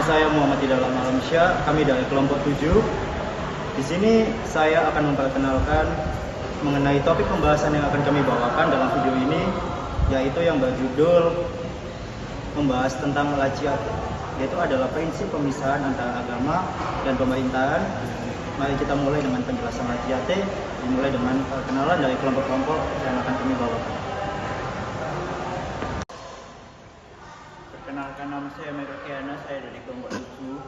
saya Muhammad Idham Alamsyah, kami dari kelompok 7. Di sini saya akan memperkenalkan mengenai topik pembahasan yang akan kami bawakan dalam video ini, yaitu yang berjudul membahas tentang Lachiate, yaitu adalah prinsip pemisahan antara agama dan pemerintahan. Mari kita mulai dengan penjelasan Lachiate, dimulai dengan perkenalan dari kelompok-kelompok yang akan kami bawakan. Perkenalkan, nama saya Merokiana, saya dari kelompok 7.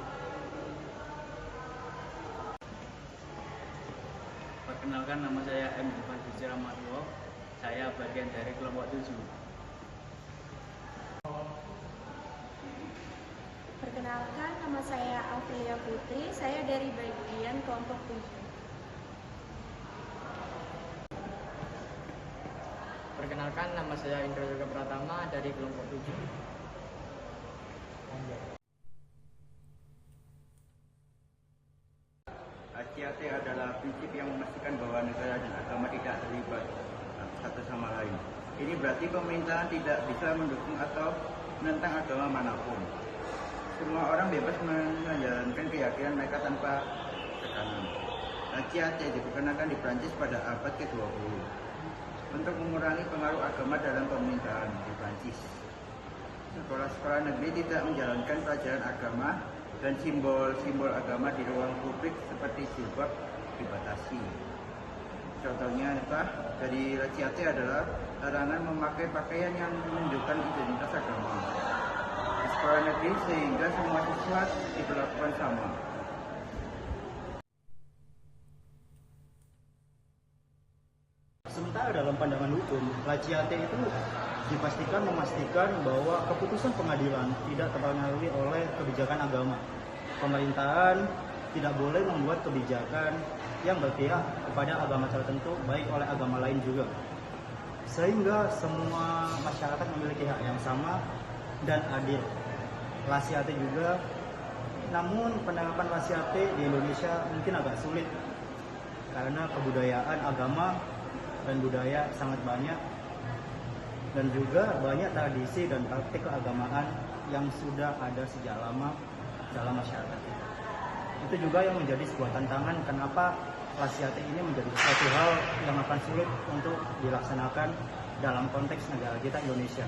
Perkenalkan, nama saya M. Fajri Ramadwo, saya bagian dari kelompok 7. Perkenalkan, nama saya Aufilia Putri, saya dari bagian kelompok 7. Perkenalkan, nama saya Indra Yoga Pratama dari kelompok 7. Lachiate adalah prinsip yang memastikan bahwa negara dan agama tidak terlibat satu sama lain. Ini berarti pemerintahan tidak bisa mendukung atau menentang agama manapun. Semua orang bebas menjalankan keyakinan mereka tanpa tekanan. Lachiate diperkenalkan di Prancis pada abad ke-20 untuk mengurangi pengaruh agama dalam pemerintahan di Prancis. Sekolah-sekolah negeri tidak menjalankan pelajaran agama dan simbol-simbol agama di ruang publik seperti jilbab dibatasi. Contohnya dari Lachiate adalah larangan memakai pakaian yang menunjukkan identitas agama di sekolah negeri, sehingga semua siswa diperlakukan sama. Sementara dalam pandangan hukum, Lachiate itu memastikan bahwa keputusan pengadilan tidak terpengaruhi oleh kebijakan agama. Pemerintahan tidak boleh membuat kebijakan yang berpihak kepada agama tertentu, baik oleh agama lain juga. Sehingga semua masyarakat memiliki hak yang sama dan adil. Lachiate juga, namun penerapan Lachiate di Indonesia mungkin agak sulit karena kebudayaan agama dan budaya sangat banyak, dan juga banyak tradisi dan praktik keagamaan yang sudah ada sejak lama dalam masyarakat kita. Itu juga yang menjadi sebuah tantangan kenapa Lachiate ini menjadi suatu hal yang akan sulit untuk dilaksanakan dalam konteks negara kita Indonesia.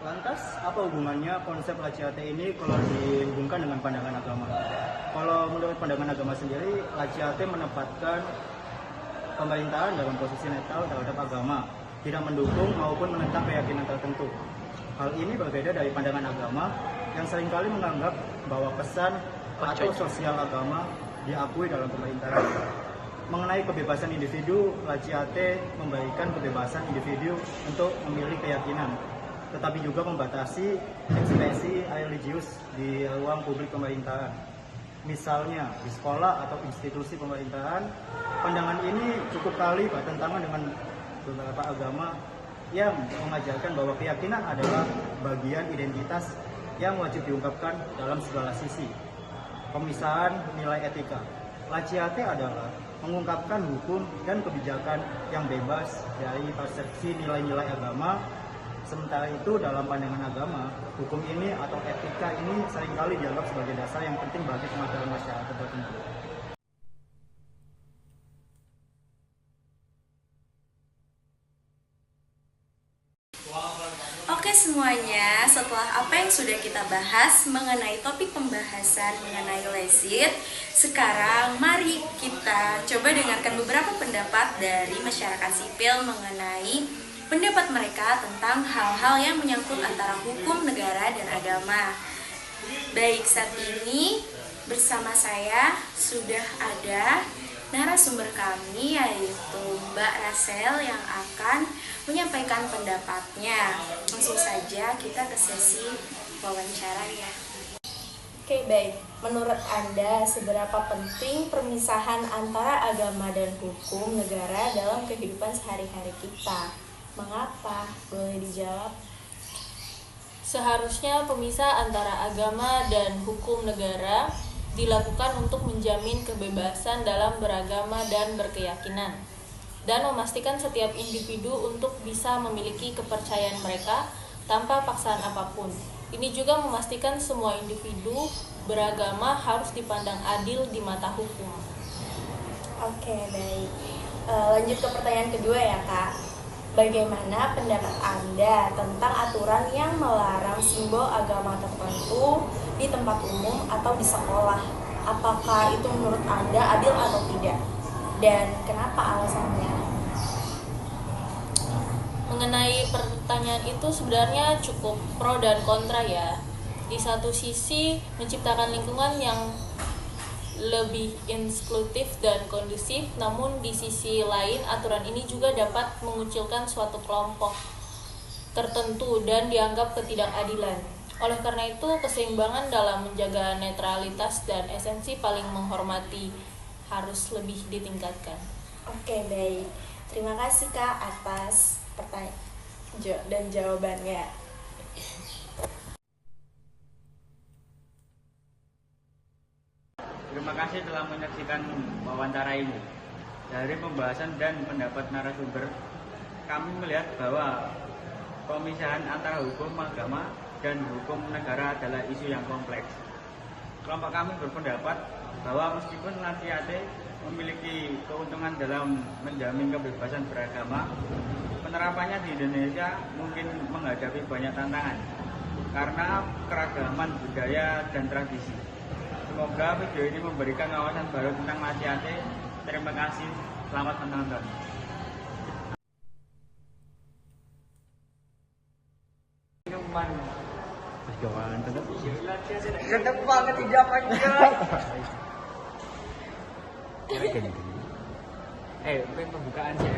Lantas, apa hubungannya konsep Lachiate ini kalau dihubungkan dengan pandangan agama? Kalau menurut pandangan agama sendiri, Lachiate menempatkan pemerintahan dalam posisi netral terhadap agama, tidak mendukung maupun menentang keyakinan tertentu. Hal ini berbeda dari pandangan agama yang seringkali menganggap bahwa pesan atau sosial agama diakui dalam pemerintahan. Mengenai kebebasan individu, Lachiate memberikan kebebasan individu untuk memilih keyakinan, tetapi juga membatasi ekspresi religius di ruang publik pemerintahan. Misalnya di sekolah atau institusi pemerintahan, pandangan ini cukup kali bertentangan dengan beberapa agama yang mengajarkan bahwa keyakinan adalah bagian identitas yang wajib diungkapkan dalam segala sisi. Pemisahan nilai etika. Lachiate adalah mengungkapkan hukum dan kebijakan yang bebas dari persepsi nilai-nilai agama. Sementara itu dalam pandangan agama, hukum ini atau etika ini seringkali dianggap sebagai dasar yang penting bagi kemajuan masyarakat tertentu. Oke semuanya, setelah apa yang sudah kita bahas mengenai topik pembahasan mengenai Lachiate, sekarang mari kita coba dengarkan beberapa pendapat dari masyarakat sipil mengenai pendapat mereka tentang hal-hal yang menyangkut antara hukum, negara, dan agama. Baik, saat ini bersama saya sudah ada narasumber kami, yaitu Mbak Rachel yang akan menyampaikan pendapatnya. Langsung saja kita ke sesi wawancara ya. Oke, baik. Menurut Anda, seberapa penting permisahan antara agama dan hukum negara dalam kehidupan sehari-hari kita? Mengapa? Boleh dijawab? Seharusnya pemisah antara agama dan hukum negara dilakukan untuk menjamin kebebasan dalam beragama dan berkeyakinan. dan memastikan setiap individu untuk bisa memiliki kepercayaan mereka tanpa paksaan apapun. Ini juga memastikan semua individu beragama harus dipandang adil di mata hukum. Oke, baik. Lanjut ke pertanyaan kedua ya, Kak. Bagaimana pendapat Anda tentang aturan yang melarang simbol agama tertentu di tempat umum atau di sekolah? Apakah itu menurut Anda adil atau tidak? Dan kenapa alasannya? Mengenai pertanyaan itu sebenarnya cukup pro dan kontra ya. Di satu sisi menciptakan lingkungan yang lebih inklusif dan kondusif, namun di sisi lain aturan ini juga dapat mengucilkan suatu kelompok tertentu dan dianggap ketidakadilan. Oleh karena itu, keseimbangan dalam menjaga netralitas dan esensi paling menghormati harus lebih ditingkatkan. Oke, baik. Terima kasih Kak atas pertanyaan dan jawabannya. Terima kasih telah menyaksikan wawancara ini. Dari pembahasan dan pendapat narasumber, kami melihat bahwa pemisahan antara hukum agama dan hukum negara adalah isu yang kompleks. Kelompok kami berpendapat bahwa meskipun Lanciate memiliki keuntungan dalam menjamin kebebasan beragama, penerapannya di Indonesia mungkin menghadapi banyak tantangan karena keragaman budaya dan tradisi. Semoga video ini memberikan wawasan baru tentang Lanciate. Terima kasih, selamat menonton. Minuman. Jawaban tetap. Sedap banget hijauannya. Mungkin pembukaan sih.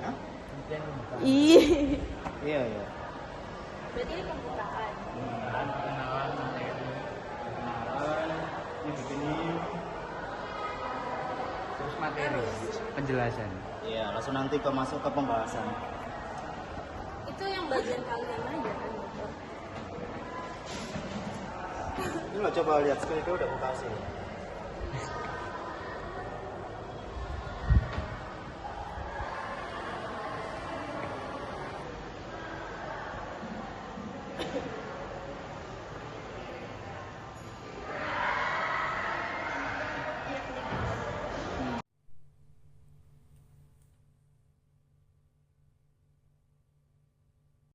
Hah? Mungkin pembukaan. Iya. Berarti ini pembukaan. Perkenalan ini begini. Terus materi, penjelasan. Iya, langsung nanti masuk ke pembahasan. Itu yang bagian kalian aja kan? Ini lo coba lihat, screen udah buka sih.